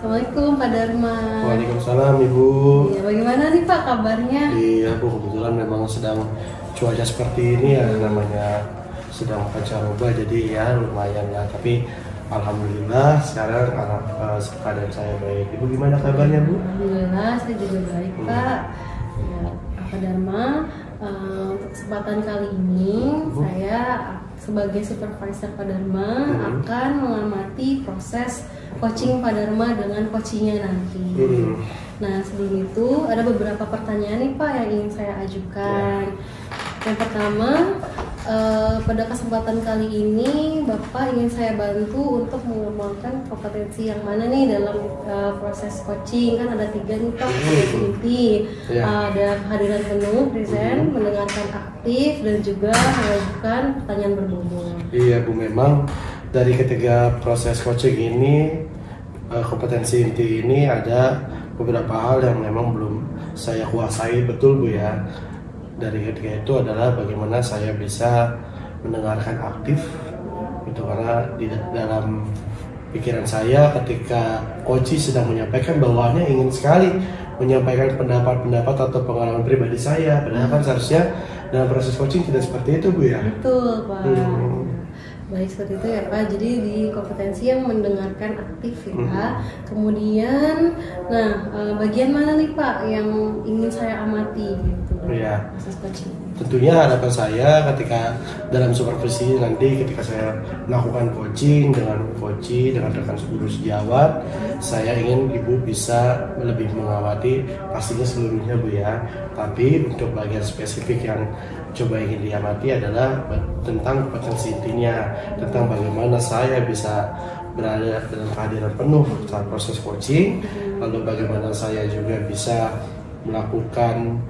Assalamualaikum Pak Dharma. Waalaikumsalam Ibu. Iya, bagaimana nih Pak kabarnya? Iya Bu, kebetulan memang sedang cuaca seperti ini ya, namanya sedang pancaroba, jadi ya lumayan ya. Tapi alhamdulillah sekarang keadaan saya baik. Ibu gimana kabarnya Bu? Alhamdulillah saya juga baik Pak. Ya, Pak Dharma, untuk kesempatan kali ini saya sebagai supervisor Pak Dharma akan mengamati proses coaching Pak Dharma dengan coachingnya nanti. Nah, sebelum itu ada beberapa pertanyaan nih Pak yang ingin saya ajukan. Yang pertama, pada kesempatan kali ini Bapak ingin saya bantu untuk mengembangkan kompetensi yang mana nih dalam proses coaching. Kan ada 3 nih Pak, kompetensi inti. Ada kehadiran penuh, present, mendengarkan aktif, dan juga mengajukan pertanyaan berbobot. Iya Bu, memang dari ketiga proses coaching ini, kompetensi inti ini ada beberapa hal yang memang belum saya kuasai betul Bu ya. Dari ketiga itu adalah bagaimana saya bisa mendengarkan aktif, itu karena di dalam pikiran saya ketika coach sedang menyampaikan bawaannya ingin sekali menyampaikan pendapat-pendapat atau pengalaman pribadi saya, padahal kan seharusnya dalam proses coaching tidak seperti itu Bu ya. Betul Pak. Baik, seperti itu ya Pak. Jadi di kompetensi yang mendengarkan aktif ya. Kemudian, nah bagian mana nih Pak yang ingin saya amati gitu dalam proses coaching? Tentunya harapan saya ketika dalam supervisi nanti ketika saya melakukan coaching dengan rekan guru sejawat, saya ingin Ibu bisa lebih mengawati pastinya seluruhnya Bu ya. Tapi untuk bagian spesifik yang coba ingin diamati adalah tentang kompetensi intinya, tentang bagaimana saya bisa berada dalam kehadiran penuh saat proses coaching, lalu bagaimana saya juga bisa melakukan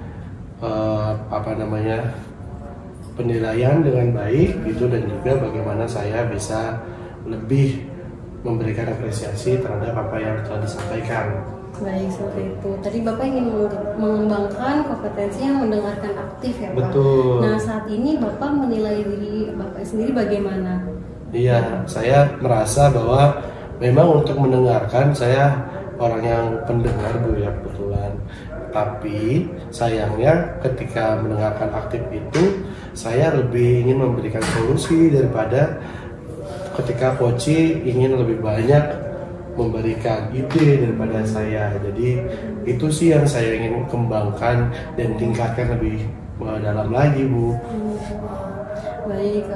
penilaian dengan baik gitu, dan juga bagaimana saya bisa lebih memberikan apresiasi terhadap apa yang telah disampaikan. Baik, seperti itu. Tadi Bapak ingin mengembangkan kompetensi yang mendengarkan aktif ya Pak? Betul. Nah, saat ini Bapak menilai diri Bapak sendiri bagaimana? Iya, saya merasa bahwa memang untuk mendengarkan saya orang yang pendengar Bu ya, kebetulan. Tapi sayangnya ketika mendengarkan aktif itu saya lebih ingin memberikan solusi daripada ketika coaching ingin lebih banyak memberikan ide daripada saya. Jadi itu sih yang saya ingin kembangkan dan tingkatkan lebih dalam lagi Bu. Baik,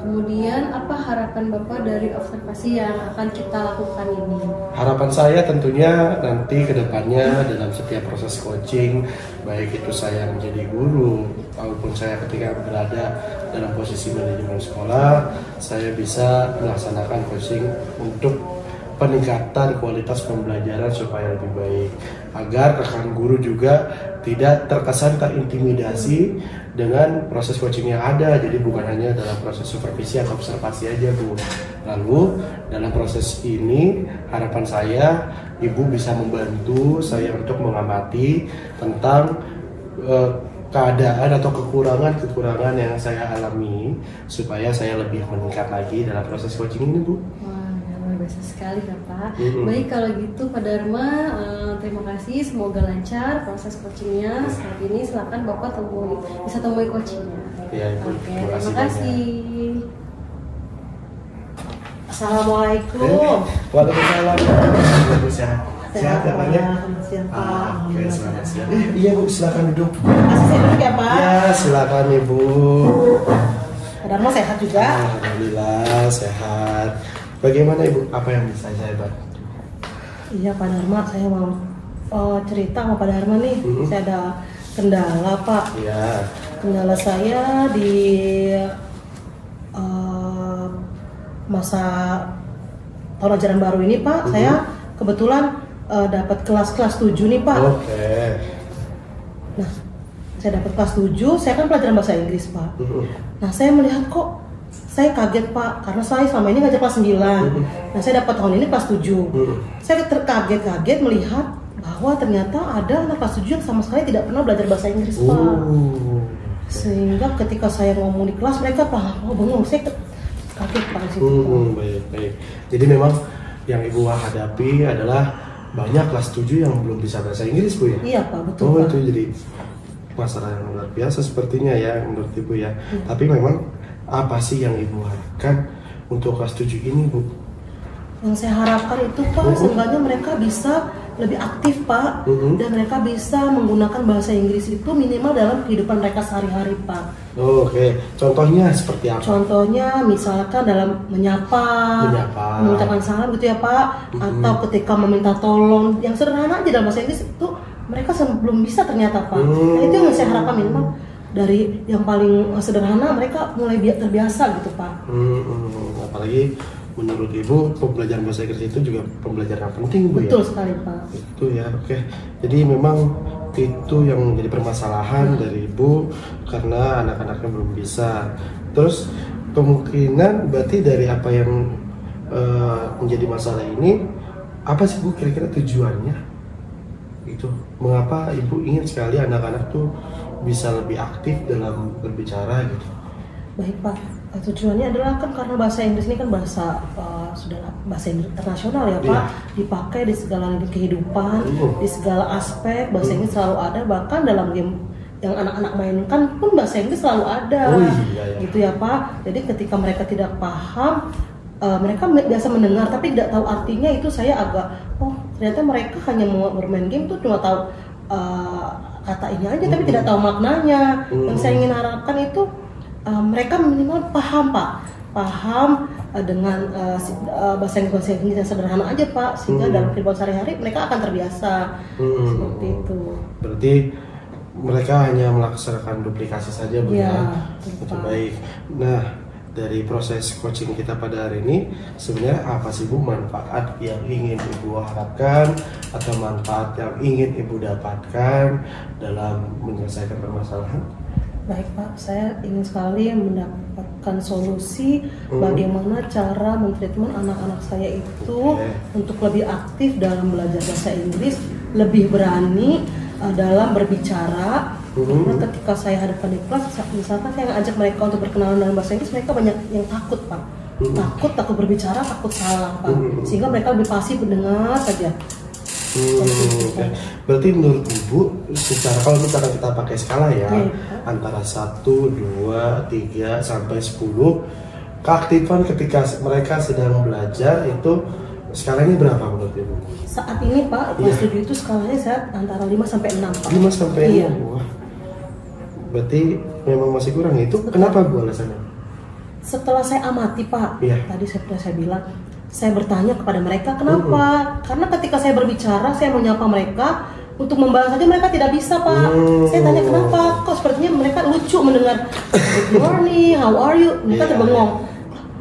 kemudian apa harapan Bapak dari observasi yang akan kita lakukan ini? Harapan saya tentunya nanti ke depannya dalam setiap proses coaching, baik itu saya menjadi guru maupun saya ketika berada dalam posisi manajemen sekolah, saya bisa melaksanakan coaching untuk peningkatan kualitas pembelajaran supaya lebih baik, agar rekan guru juga tidak terkesan terintimidasi dengan proses coaching yang ada. Jadi bukan hanya dalam proses supervisi atau observasi aja Bu. Lalu dalam proses ini harapan saya Ibu bisa membantu saya untuk mengamati tentang keadaan atau kekurangan yang saya alami supaya saya lebih meningkat lagi dalam proses coaching ini Bu. Biasa sekali ya Pak. Baik, kalau gitu Pak Dharma, terima kasih, semoga lancar proses coachingnya. Saat ini silakan Bapak bisa temui coachingnya. Ya, Ibu. Oke, terima kasih. Assalamualaikum. Waalaikumsalam. Bu, sehat ya Pak ya? Siap Pak. Oke, selamat siang. Iya Bu, silakan duduk. Masih sehat ya Pak? Ya, silakan Ibu. Pak Dharma sehat juga? Alhamdulillah sehat. Bagaimana Ibu? Apa yang bisa saya bantu? Iya Pak Dharma, saya mau cerita sama Pak Dharma nih. Saya ada kendala Pak. Iya. Kendala saya di masa tahun ajaran baru ini Pak. Saya kebetulan dapat kelas 7 nih Pak. Oke. Nah, saya dapat kelas 7, saya kan pelajaran bahasa Inggris Pak. Nah, saya melihat kok saya kaget Pak, karena saya selama ini ngajar kelas 9. Nah, saya dapat tahun ini kelas 7. Saya terkaget-kaget melihat bahwa ternyata ada anak kelas 7 yang sama sekali tidak pernah belajar bahasa Inggris Pak. Sehingga ketika saya ngomong di kelas, mereka bengong. Saya kaget Pak di situ. Baik. Jadi memang yang Ibu hadapi adalah banyak kelas 7 yang belum bisa bahasa Inggris, Bu ya? Iya Pak, betul Oh, Pak. itu jadi masalah yang luar biasa sepertinya ya menurut Ibu ya. Tapi memang apa sih yang Ibu harapkan untuk kelas 7 ini, Bu? Yang saya harapkan itu Pak, seenggaknya mereka bisa lebih aktif Pak, dan mereka bisa menggunakan bahasa Inggris itu minimal dalam kehidupan mereka sehari-hari Pak. Oh, oke. Contohnya seperti apa? Contohnya misalkan dalam menyapa, mengucapkan salam gitu ya Pak, atau ketika meminta tolong, yang sederhana aja dalam bahasa Inggris itu mereka belum bisa ternyata Pak. Nah, itu yang saya harapkan minimal dari yang paling sederhana mereka mulai terbiasa gitu Pak. Apalagi menurut Ibu pembelajaran bahasa Inggris itu juga pembelajaran yang penting, Bu. Betul ya? sekali Pak. Itu ya, oke. Jadi memang itu yang menjadi permasalahan dari Ibu karena anak-anaknya belum bisa. Terus kemungkinan berarti dari apa yang menjadi masalah ini, apa sih Bu kira-kira tujuannya? Itu mengapa Ibu ingin sekali anak-anak tuh bisa lebih aktif dalam berbicara gitu? Baik Pak, tujuannya adalah kan karena bahasa Inggris ini kan bahasa sudah bahasa internasional ya Pak, dipakai di segala lini kehidupan, di segala aspek bahasa Inggris selalu ada, bahkan dalam game yang anak-anak mainkan pun bahasa Inggris selalu ada, gitu ya Pak. Jadi ketika mereka tidak paham, mereka biasa mendengar tapi tidak tahu artinya, itu saya agak ternyata mereka hanya mau bermain game tuh cuma tahu kata ini aja tapi tidak tahu maknanya. Yang saya ingin harapkan itu mereka minimal paham Pak, paham dengan bahasa Inggris yang sederhana aja Pak, sehingga dalam kehidupan sehari-hari mereka akan terbiasa seperti itu. Berarti mereka hanya melaksanakan duplikasi saja, Bu ya. Itu baik. Nah, dari proses coaching kita pada hari ini sebenarnya apa sih Bu manfaat yang ingin Ibu harapkan atau manfaat yang ingin Ibu dapatkan dalam menyelesaikan permasalahan? Baik Pak, saya ingin sekali mendapatkan solusi bagaimana cara mentreatment anak-anak saya itu untuk lebih aktif dalam belajar bahasa Inggris, lebih berani dalam berbicara. Karena ketika saya hadapkan di kelas, misalkan saya ngajak mereka untuk berkenalan dalam bahasa Inggris, mereka banyak yang takut Pak, takut berbicara, takut salah Pak, sehingga mereka lebih pasif mendengar saja. Berarti menurut Ibu, secara kalau misalkan kita pakai skala ya, antara 1, 2, 3 sampai 10, keaktifan ketika mereka sedang belajar itu skalanya berapa menurut Ibu? Saat ini Pak, kelas 7 itu skalanya saya antara 5 sampai 6 Pak. 5 sampai 6? Wah, berarti memang masih kurang itu. Kenapa Bu alasannya? Setelah saya amati Pak, tadi saya bilang, saya bertanya kepada mereka kenapa? Karena ketika saya berbicara, saya menyapa mereka, untuk membahas saja mereka tidak bisa Pak. Saya tanya kenapa? Kok sepertinya mereka lucu mendengar good morning, how are you? Mereka terbengong.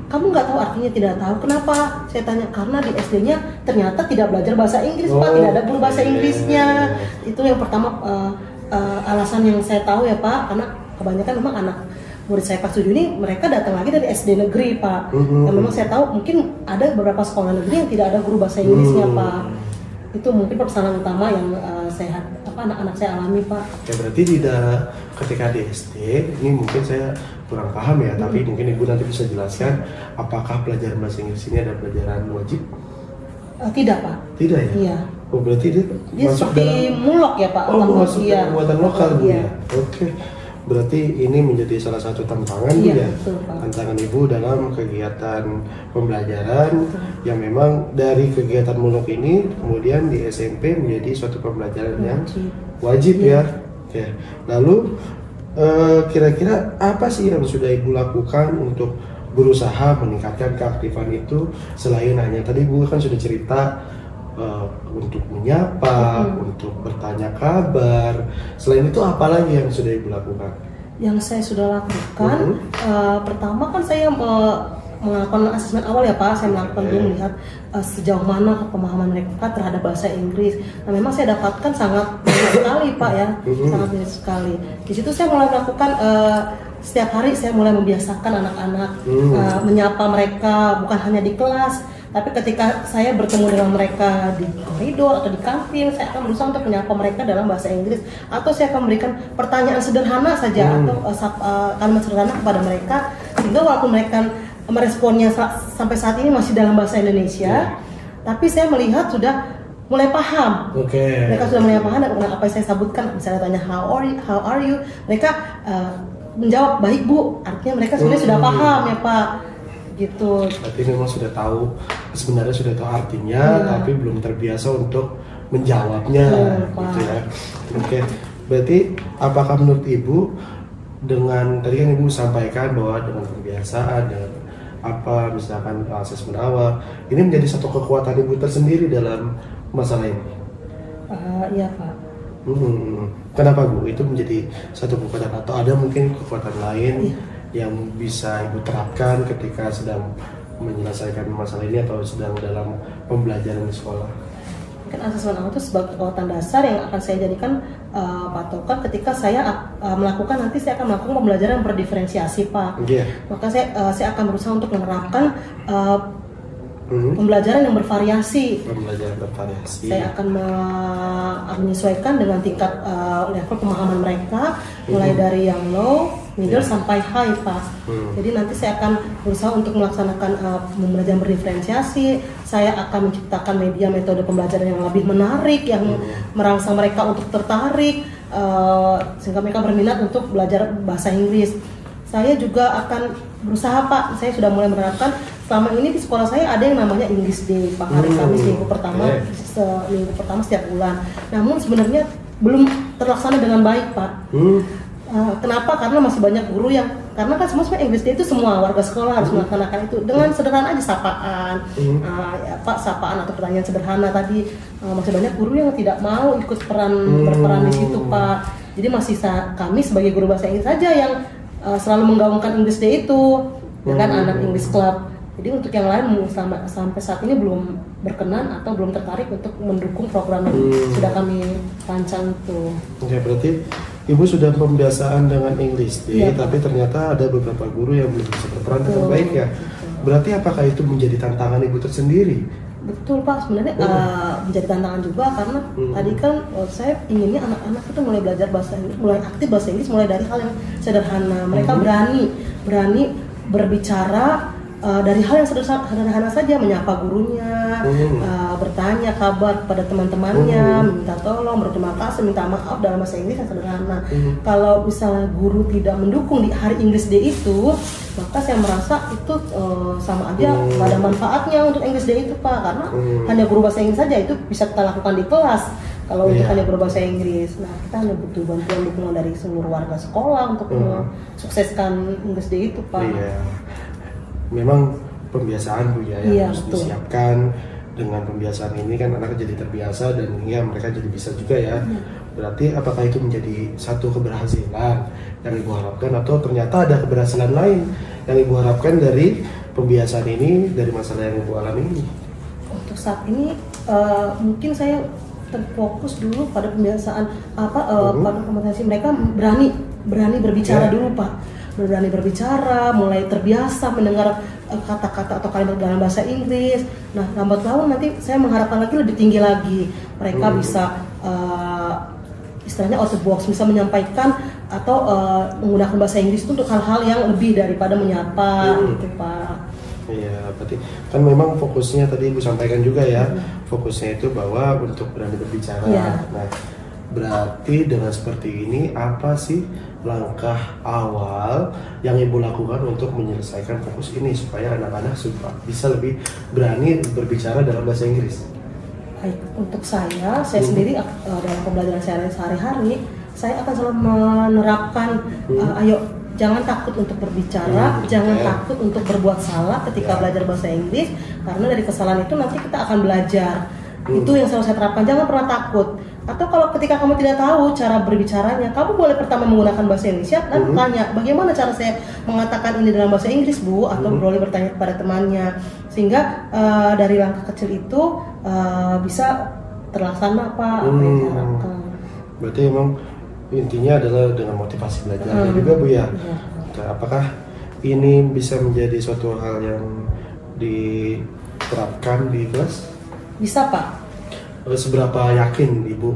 Kamu nggak tahu artinya? Tidak tahu. Kenapa? Saya tanya, karena di SD-nya ternyata tidak belajar bahasa Inggris Pak, tidak ada guru bahasa Inggrisnya. Itu yang pertama alasan yang saya tahu ya Pak, karena kebanyakan memang anak murid saya kelas 7 ini mereka datang lagi dari SD negeri Pak. Yang memang saya tahu mungkin ada beberapa sekolah negeri yang tidak ada guru bahasa Inggrisnya Pak. Itu mungkin permasalahan utama yang anak-anak saya alami Pak. Ya berarti ketika di SD ini mungkin saya kurang paham ya, tapi mungkin Ibu nanti bisa jelaskan apakah pelajaran bahasa Inggris ini ada pelajaran wajib? Tidak Pak. Tidak ya? Iya. Oh berarti dia masuk seperti mulok ya Pak. Masuk dalam muatan lokal Bu ya. Oke. Berarti ini menjadi salah satu tantangan Bu ya, tantangan Ibu dalam kegiatan pembelajaran yang memang dari kegiatan mulok ini kemudian di SMP menjadi suatu pembelajaran yang wajib ya. Oke. Lalu kira-kira apa sih yang sudah Ibu lakukan untuk berusaha meningkatkan keaktifan itu selain hanya tadi Bu kan sudah cerita untuk menyapa, untuk bertanya kabar. Selain itu apa lagi yang sudah Ibu lakukan? Yang saya sudah lakukan, pertama kan saya melakukan asesmen awal ya Pak. Saya melakukan dulu melihat sejauh mana pemahaman mereka terhadap bahasa Inggris. Nah memang saya dapatkan sangat banyak sekali Pak ya, sangat banyak sekali. Di situ saya mulai melakukan setiap hari saya mulai membiasakan anak-anak menyapa mereka, bukan hanya di kelas, tapi ketika saya bertemu dengan mereka di koridor atau di kantin, saya akan berusaha untuk menyapa mereka dalam bahasa Inggris, atau saya akan memberikan pertanyaan sederhana saja atau kalimat sederhana kepada mereka, sehingga walaupun mereka meresponnya sampai saat ini masih dalam bahasa Indonesia, tapi saya melihat sudah mulai paham. Mereka sudah mulai paham dan apa yang saya sebutkan, misalnya tanya how are you, mereka menjawab baik Bu, artinya mereka sebenarnya sudah paham ya Pak, gitu. Berarti memang sudah tahu, sebenarnya sudah tahu artinya, tapi belum terbiasa untuk menjawabnya, gitu ya. Oke, berarti apakah menurut Ibu dengan tadi kan Ibu sampaikan bahwa dengan pembiasaan, dengan apa misalkan asesmen awal, ini menjadi satu kekuatan Ibu tersendiri dalam masalah ini? Iya Pak. Kenapa Bu? Itu menjadi satu kekuatan atau ada mungkin kekuatan lain yang bisa Ibu terapkan ketika sedang menyelesaikan masalah ini atau sedang dalam pembelajaran di sekolah? Mungkin asesmen awal itu sebagai kekuatan dasar yang akan saya jadikan patokan ketika saya melakukan, nanti saya akan melakukan pembelajaran yang berdiferensiasi Pak. Maka saya akan berusaha untuk menerapkan pembelajaran yang bervariasi. Saya akan menyesuaikan dengan tingkat level pemahaman mereka, mulai dari yang low, middle sampai high Pak. Jadi nanti saya akan berusaha untuk melaksanakan pembelajaran berdiferensiasi. Saya akan menciptakan media metode pembelajaran yang lebih menarik, yang merangsang mereka untuk tertarik, sehingga mereka berminat untuk belajar bahasa Inggris. Saya juga akan berusaha Pak, saya sudah mulai menerapkan selama ini di sekolah saya ada yang namanya English Day Pak, hari Kamis minggu pertama setiap bulan. Namun sebenarnya belum terlaksana dengan baik Pak. Kenapa? Karena masih banyak guru yang, karena kan semua English Day itu semua warga sekolah harus melaksanakan itu dengan sederhana aja, sapaan, ya Pak, sapaan atau pertanyaan sederhana tadi. Masih banyak guru yang tidak mau ikut berperan di situ Pak. Jadi masih kami sebagai guru bahasa Inggris saja yang selalu menggaungkan English Day itu, dengan anak English Club. Jadi untuk yang lain sampai saat ini belum berkenan atau belum tertarik untuk mendukung program yang sudah kami rancang itu. Oke, berarti Ibu sudah pembiasaan dengan English Day, tapi ternyata ada beberapa guru yang belum bisa berperan dengan baik ya. Berarti apakah itu menjadi tantangan Ibu tersendiri? Betul Pak, sebenarnya menjadi tantangan juga karena tadi kan saya inginnya anak-anak itu mulai belajar bahasa Inggris, mulai aktif bahasa Inggris mulai dari hal yang sederhana. Mereka berani berbicara dari hal yang sederhana saja, menyapa gurunya, bertanya kabar pada teman-temannya, minta tolong, berterima kasih, minta maaf dalam bahasa Inggris yang sederhana. Kalau misalnya guru tidak mendukung di hari English Day itu, maka saya merasa itu sama aja nggak ada manfaatnya untuk English Day itu Pak, karena hanya guru bahasa Inggris saja itu bisa kita lakukan di kelas. Kalau untuk hanya guru bahasa Inggris, nah kita hanya butuh bantuan dukungan dari seluruh warga sekolah untuk mensukseskan English Day itu Pak. Memang pembiasaan Bu ya yang harus disiapkan. Dengan pembiasaan ini kan anak jadi terbiasa dan ya mereka jadi bisa juga ya. Berarti apakah itu menjadi satu keberhasilan yang Ibu harapkan atau ternyata ada keberhasilan lain yang Ibu harapkan dari pembiasaan ini, dari masalah yang Ibu alami ini? Untuk saat ini mungkin saya terfokus dulu pada pembiasaan pada kompetensi mereka berani berbicara dulu Pak. Berani berbicara, mulai terbiasa mendengar kata-kata atau kalimat dalam bahasa Inggris. Nah, lambat laun nanti saya mengharapkan lagi lebih tinggi lagi. Mereka bisa istilahnya out of box, bisa menyampaikan atau menggunakan bahasa Inggris itu untuk hal-hal yang lebih daripada menyapa, gitu Pak. Iya, berarti kan memang fokusnya tadi Ibu sampaikan juga ya, fokusnya itu bahwa untuk berani berbicara. Nah, berarti dengan seperti ini apa sih langkah awal yang Ibu lakukan untuk menyelesaikan fokus ini supaya anak-anak bisa lebih berani berbicara dalam bahasa Inggris? Baik, untuk saya sendiri dalam pembelajaran saya sehari-hari, saya akan selalu menerapkan ayo jangan takut untuk berbicara, jangan takut untuk berbuat salah ketika belajar bahasa Inggris, karena dari kesalahan itu nanti kita akan belajar. Itu yang selalu saya terapkan, jangan pernah takut. Atau kalau ketika kamu tidak tahu cara berbicaranya, kamu boleh pertama menggunakan bahasa Indonesia dan tanya, bagaimana cara saya mengatakan ini dalam bahasa Inggris Bu? Atau boleh bertanya kepada temannya. Sehingga dari langkah kecil itu bisa terlaksana apa yang diharapkan. Berarti memang intinya adalah dengan motivasi belajarnya juga Bu ya. Apakah ini bisa menjadi suatu hal yang diterapkan di kelas? Bisa Pak. Seberapa yakin Ibu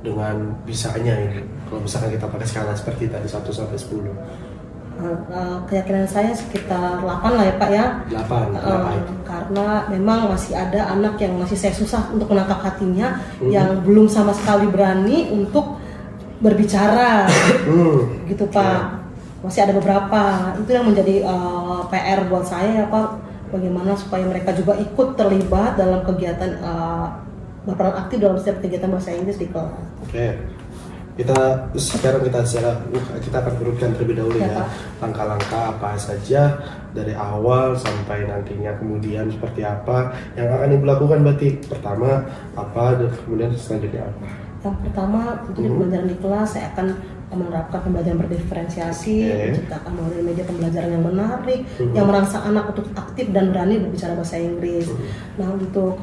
dengan bisanya ini? Kalau misalkan kita pakai skala seperti tadi 1 sampai 10. Keyakinan saya sekitar 8 lah ya Pak ya. 8, kenapa itu? Karena memang masih ada anak yang masih saya susah untuk menangkap hatinya, yang belum sama sekali berani untuk berbicara, gitu Pak. Masih ada beberapa, itu yang menjadi PR buat saya ya Pak. Bagaimana supaya mereka juga ikut terlibat dalam kegiatan, berperan aktif dalam setiap kegiatan bahasa Inggris di kelas. Oke. Sekarang kita akan urutkan terlebih dahulu ya langkah-langkah apa saja dari awal sampai nantinya kemudian seperti apa yang akan Ibu lakukan. Berarti pertama apa dan kemudian selanjutnya apa? Yang pertama untuk di pembelajaran di kelas saya akan menerapkan pembelajaran berdiferensiasi, menciptakan media pembelajaran yang menarik, yang merangsang anak untuk aktif dan berani berbicara bahasa Inggris. Nah untuk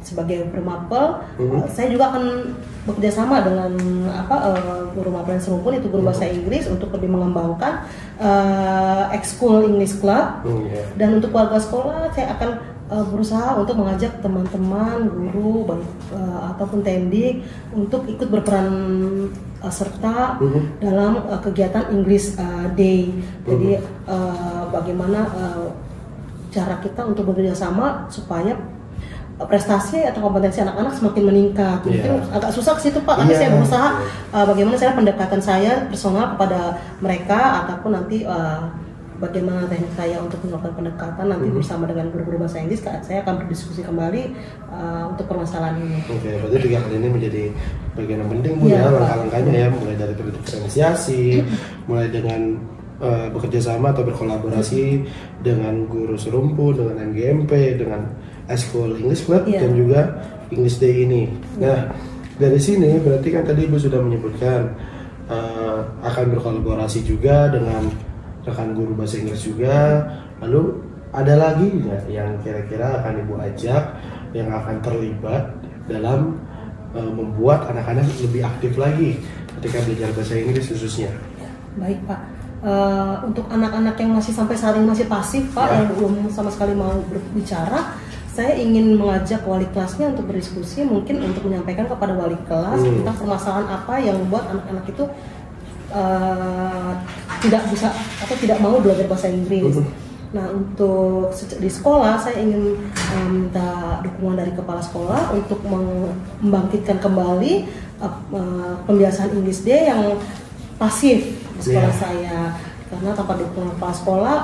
sebagai guru mapel, saya juga akan bekerja sama dengan guru mapel yang serumpun itu guru bahasa Inggris untuk lebih mengembangkan Ex-School English Club. Dan untuk warga sekolah saya akan berusaha untuk mengajak teman-teman, guru, ataupun tendik untuk ikut berperan serta dalam kegiatan English Day. Jadi bagaimana cara kita untuk bekerja sama supaya prestasi atau kompetensi anak-anak semakin meningkat. Mungkin agak susah ke situ Pak, tapi saya berusaha bagaimana saya pendekatan saya personal kepada mereka, ataupun nanti bagaimana teknik saya untuk melakukan pendekatan nanti bersama dengan guru-guru bahasa Inggris. Saya akan berdiskusi kembali untuk permasalahan ini. Oke, berarti 3 hal ini menjadi bagian yang penting Bu ya, langkah-langkahnya ya, mulai dari diferensiasi, mulai dengan bekerja sama atau berkolaborasi dengan guru serumpun, dengan MGMP, dengan Ex-School English Club, dan juga English Day ini. Nah, dari sini berarti kan tadi Ibu sudah menyebutkan akan berkolaborasi juga dengan rekan guru bahasa Inggris juga. Lalu ada lagi nggak yang kira-kira akan Ibu ajak yang akan terlibat dalam membuat anak-anak lebih aktif lagi ketika belajar bahasa Inggris khususnya? Baik Pak, untuk anak-anak yang masih sampai saat ini masih pasif Pak, yang belum sama sekali mau berbicara, saya ingin mengajak wali kelasnya untuk berdiskusi, mungkin untuk menyampaikan kepada wali kelas tentang permasalahan apa yang membuat anak-anak itu tidak bisa atau tidak mau belajar bahasa Inggris. Nah untuk di sekolah saya ingin minta dukungan dari kepala sekolah untuk membangkitkan kembali pembiasaan English Day yang pasif di sekolah saya, karena tanpa dukungan kepala sekolah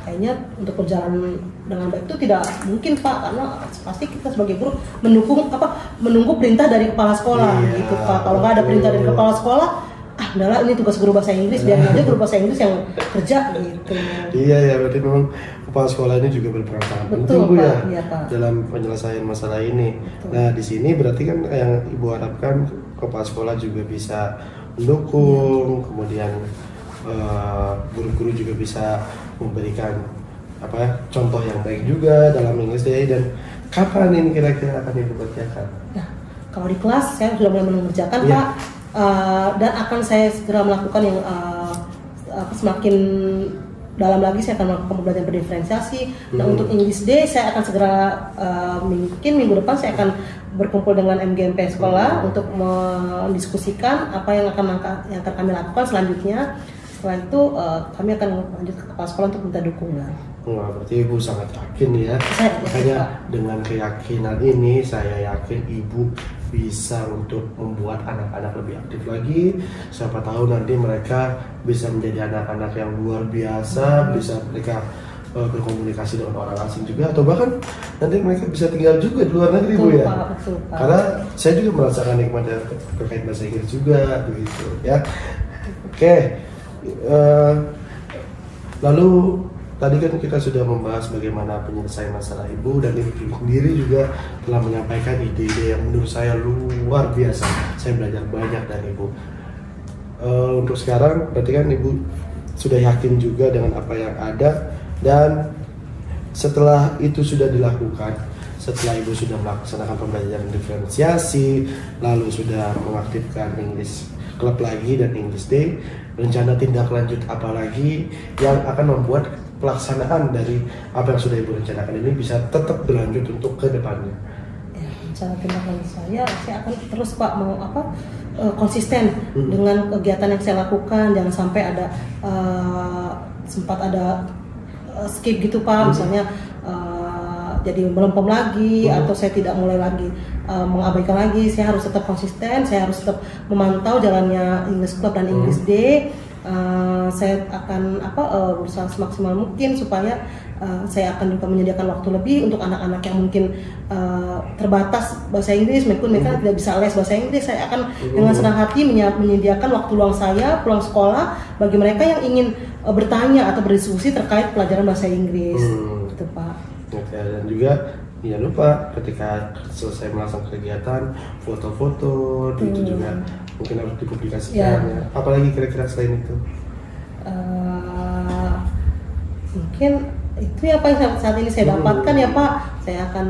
kayaknya untuk berjalan dengan baik itu tidak mungkin Pak, karena pasti kita sebagai guru menunggu perintah dari kepala sekolah gitu Pak. Kalau nggak ada perintah dari kepala sekolah, udahlah ini tugas guru bahasa Inggris, biar aja guru bahasa Inggris yang kerja gitu. Iya ya, berarti memang kepala sekolah ini juga berperan sangat penting Bu ya, dalam penyelesaian masalah ini. Nah di sini berarti kan yang Ibu harapkan kepala sekolah juga bisa mendukung, kemudian guru-guru juga bisa memberikan contoh yang baik juga dalam English Day. Dan kapan ini kira-kira akan Ibu kerjakan? Nah kalau di kelas saya sudah mulai mengerjakan Pak. Dan akan saya segera melakukan yang semakin dalam lagi saya akan melakukan pembelajaran berdiferensiasi. Nah untuk English Day saya akan segera mungkin minggu depan saya akan berkumpul dengan MGMP sekolah untuk mendiskusikan apa yang akan kami lakukan selanjutnya. Setelah itu kami akan lanjut ke kepala sekolah untuk minta dukungan. Wah, berarti Ibu sangat yakin ya. Makanya dengan keyakinan ini saya yakin Ibu bisa untuk membuat anak-anak lebih aktif lagi. Siapa tahu nanti mereka bisa menjadi anak-anak yang luar biasa, bisa mereka berkomunikasi dengan orang asing juga, atau bahkan nanti mereka bisa tinggal juga di luar negeri Bu ya. Betul, Pak. Karena saya juga merasakan nikmatnya terkait bahasa Inggris juga begitu ya. Oke. Lalu tadi kan kita sudah membahas bagaimana penyelesaian masalah Ibu, dan Ibu sendiri juga telah menyampaikan ide-ide yang menurut saya luar biasa. Saya belajar banyak dari Ibu. Untuk sekarang berarti kan Ibu sudah yakin juga dengan apa yang ada, dan setelah itu sudah dilakukan, setelah Ibu sudah melaksanakan pembelajaran diferensiasi, lalu sudah mengaktifkan English Club lagi dan English Day, rencana tindak lanjut apa lagi yang akan membuat pelaksanaan dari apa yang sudah Ibu rencanakan ini bisa tetap berlanjut untuk ke depannya? Ya, rencana tindak lanjut saya akan terus Pak konsisten dengan kegiatan yang saya lakukan. Jangan sampai ada sempat ada skip gitu Pak, misalnya jadi melempem lagi atau saya tidak mulai lagi mengabaikan lagi. Saya harus tetap konsisten, saya harus tetap memantau jalannya English Club dan English Day. Saya akan berusaha semaksimal mungkin supaya saya akan juga menyediakan waktu lebih untuk anak-anak yang mungkin terbatas bahasa Inggris, mungkin mereka tidak bisa les bahasa Inggris. Saya akan dengan senang hati menyediakan waktu luang saya pulang sekolah bagi mereka yang ingin bertanya atau berdiskusi terkait pelajaran bahasa Inggris. Gitu Pak. Oke, dan juga jangan lupa ketika selesai melaksanakan kegiatan foto-foto itu juga mungkin harus dipublikasikan ya. Apalagi kira-kira selain itu? Mungkin itu ya Pak yang saat ini saya dapatkan ya Pak. Saya akan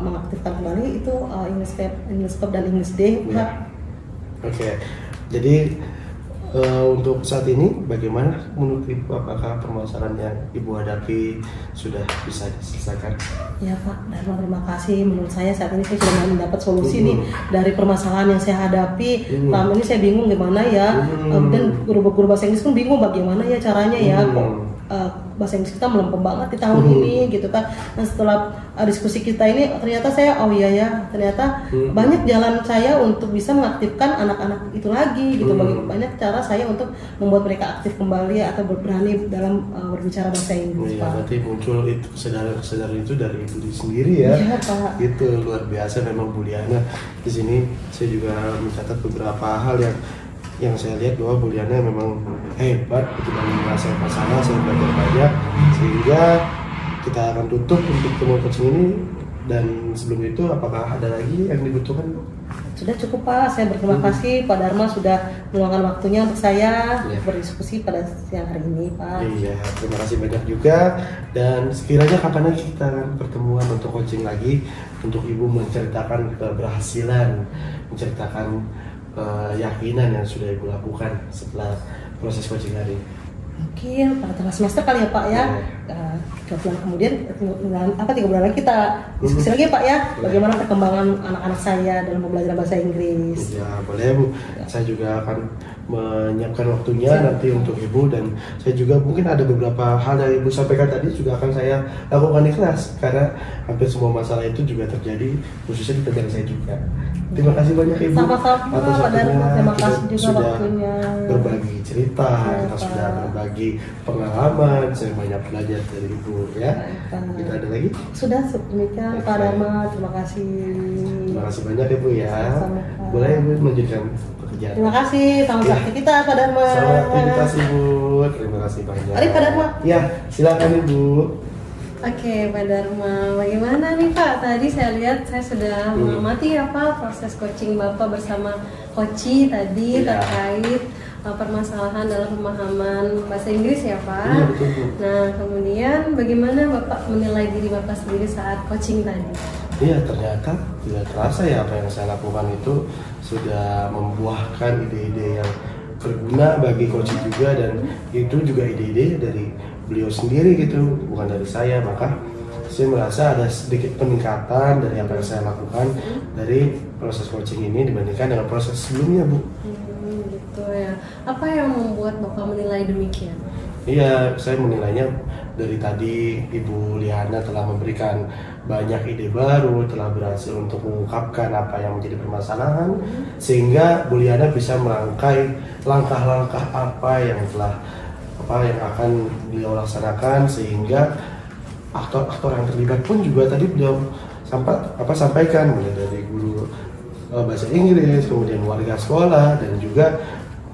mengaktifkan kembali itu English Club dan English Day Pak. Ya. Oke. Jadi untuk saat ini bagaimana menurut Ibu, apakah permasalahan yang Ibu hadapi sudah bisa diselesaikan? Ya Pak, Dharma terima kasih. Menurut saya saat ini saya sudah mendapat solusi nih dari permasalahan yang saya hadapi. Selama ini saya bingung gimana ya, dan guru-guru bahasa Inggris pun bingung bagaimana ya caranya ya. Bahasa Inggris kita melempem banget di tahun ini gitu kan. Nah setelah diskusi kita ini ternyata saya ternyata banyak jalan saya untuk bisa mengaktifkan anak-anak itu lagi gitu. Banyak cara saya untuk membuat mereka aktif kembali atau berani dalam berbicara bahasa Inggris. Iya, berarti muncul itu kesadaran itu dari Ibu sendiri ya. Iya Pak. Itu luar biasa memang Bu Liana. Di sini saya juga mencatat beberapa hal yang saya lihat bahwa Bu Liana memang hebat ketika menguasai masalah, saya belajar banyak sehingga kita akan tutup untuk temuan coaching ini. Dan sebelum itu apakah ada lagi yang dibutuhkan Bu? Sudah cukup Pak, saya berterima kasih Pak Dharma sudah meluangkan waktunya untuk saya berdiskusi pada siang hari ini Pak. Iya, terima kasih banyak juga. Dan sekiranya kapan lagi kita akan pertemuan untuk coaching lagi, untuk Ibu menceritakan keberhasilan, menceritakan keyakinan yang sudah Ibu lakukan setelah proses coaching hari. Mungkin pada tengah semester kali ya Pak ya. 3 bulan kemudian 3 bulan lagi kita diskusi lagi Pak ya. Bagaimana perkembangan anak-anak saya dalam pembelajaran bahasa Inggris. Ya boleh Bu. Saya juga akan menyiapkan waktunya nanti untuk Ibu, dan saya juga mungkin ada beberapa hal yang Ibu sampaikan tadi juga akan saya lakukan di kelas, karena hampir semua masalah itu juga terjadi khususnya di pelajaran saya juga. Terima kasih banyak Ibu. Sama-sama Pak Dharma, terima kasih juga sudah waktunya. Berbagi cerita, kita sudah berbagi pengalaman, saya banyak belajar dari Ibu ya. Kita ada lagi? Sudah demikian Pak Dharma, terima kasih. Terima kasih banyak Ibu ya. Sama-sama. Boleh Ibu melanjutkan pekerjaan. Terima kasih, selamat aktivitas Pak Dharma. Selamat aktivitas Ibu. Terima kasih banyak. Mari Pak Dharma. Ya, silakan Ibu. Oke, Pak Dharma, bagaimana nih Pak? Tadi saya lihat saya sudah mengamati ya Pak proses coaching Bapak bersama Koci tadi terkait permasalahan dalam pemahaman bahasa Inggris ya Pak. Iya, betul. Nah, kemudian bagaimana Bapak menilai diri Bapak sendiri saat coaching tadi? Iya, ternyata tidak terasa ya apa yang saya lakukan itu sudah membuahkan ide-ide yang berguna bagi coaching juga, dan itu juga ide-ide dari beliau sendiri gitu, bukan dari saya. Maka saya merasa ada sedikit peningkatan dari apa yang saya lakukan dari proses coaching ini dibandingkan dengan proses sebelumnya Bu. Gitu ya. Apa yang membuat Bapak menilai demikian? Iya, saya menilainya dari tadi Ibu Liana telah memberikan banyak ide baru, telah berhasil untuk mengungkapkan apa yang menjadi permasalahan, sehingga Bu Liana bisa merangkai langkah-langkah apa yang akan beliau laksanakan, sehingga aktor-aktor yang terlibat pun juga tadi beliau sampaikan, mulai dari guru bahasa Inggris, kemudian warga sekolah, dan juga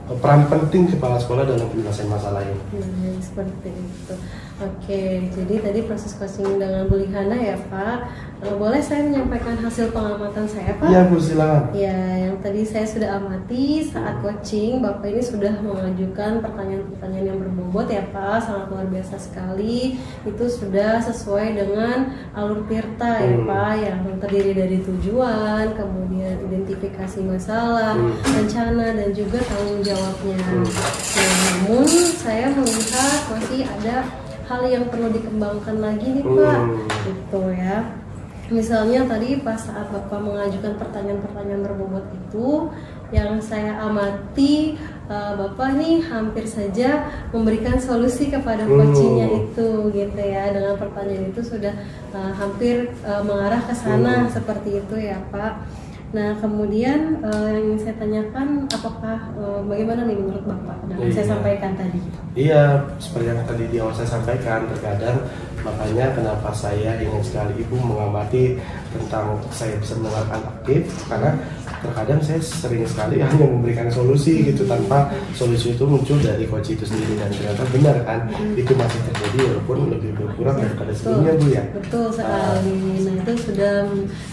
peran penting kepala sekolah dalam penyelesaian masalah ini. Seperti itu. Oke, jadi tadi proses coaching dengan Bu Liana ya Pak. Boleh saya menyampaikan hasil pengamatan saya Pak? Iya Bu, silakan. Ya, yang tadi saya sudah amati saat coaching, Bapak ini sudah mengajukan pertanyaan-pertanyaan yang berbobot ya Pak, sangat luar biasa sekali. Itu sudah sesuai dengan alur Tirta ya Pak, yang terdiri dari tujuan, kemudian identifikasi masalah, rencana, dan juga tanggung jawabnya. Namun saya melihat masih ada hal yang perlu dikembangkan lagi nih Pak, gitu ya. misalnya tadi pas saat Bapak mengajukan pertanyaan-pertanyaan berbobot itu, yang saya amati Bapak nih hampir saja memberikan solusi kepada coachingnya itu gitu ya, dengan pertanyaan itu sudah hampir mengarah ke sana seperti itu ya Pak. Nah kemudian yang ingin saya tanyakan, apakah bagaimana nih menurut Bapak dengan saya sampaikan tadi? Iya, seperti yang tadi di awal saya sampaikan, terkadang makanya kenapa saya ingin sekali Ibu mengamati tentang saya bisa mendengarkan aktif, karena terkadang saya sering sekali hanya memberikan solusi gitu tanpa solusi itu muncul dari coach itu sendiri, dan ternyata benar kan itu masih terjadi walaupun lebih berkurang daripada sebelumnya Bu ya. Betul sekali. Nah itu sudah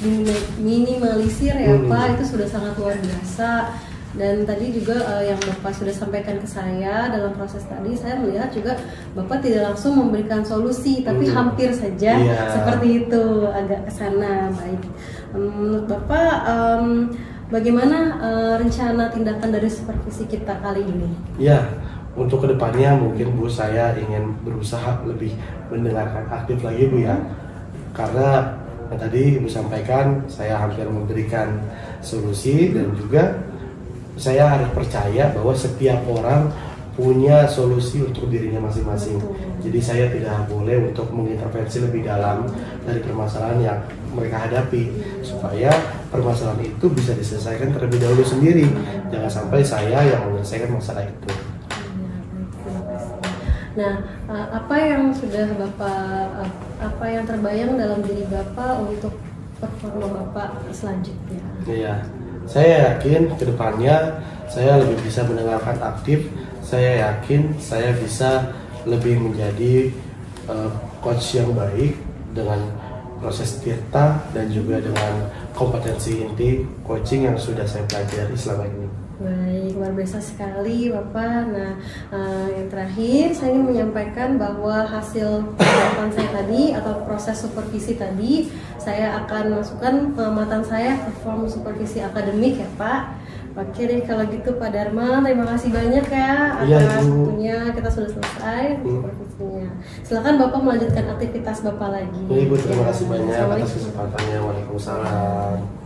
diminimalisir ya Pak, itu sudah sangat luar biasa. Dan tadi juga yang Bapak sudah sampaikan ke saya dalam proses tadi, saya melihat juga Bapak tidak langsung memberikan solusi, tapi hampir saja seperti itu, agak ke sana. Baik, menurut Bapak bagaimana rencana tindakan dari supervisi kita kali ini? Ya, untuk kedepannya mungkin Bu, saya ingin berusaha lebih mendengarkan aktif lagi Bu ya, karena yang tadi Ibu sampaikan saya hampir memberikan solusi, dan juga saya harus percaya bahwa setiap orang punya solusi untuk dirinya masing-masing. Jadi saya tidak boleh untuk mengintervensi lebih dalam dari permasalahan yang mereka hadapi, supaya permasalahan itu bisa diselesaikan terlebih dahulu sendiri. Jangan sampai saya yang menyelesaikan masalah itu. Nah, apa yang sudah Bapak, apa yang terbayang dalam diri Bapak untuk performa Bapak selanjutnya? Iya, saya yakin kedepannya saya lebih bisa mendengarkan aktif. Saya yakin saya bisa lebih menjadi coach yang baik dengan proses tirta dan juga dengan kompetensi inti coaching yang sudah saya pelajari selama ini. Baik, luar biasa sekali Bapak. Nah, yang terakhir saya ingin menyampaikan bahwa hasil pengamatan saya tadi atau proses supervisi tadi, saya akan masukkan pengamatan saya ke form supervisi akademik ya Pak. Oke deh kalau gitu Pak Dharma, terima kasih banyak ya atas waktunya, kita sudah selesai supervisinya. Silakan Bapak melanjutkan aktivitas Bapak lagi. Ibu, terima kasih banyak atas kesempatannya. Waalaikumsalam.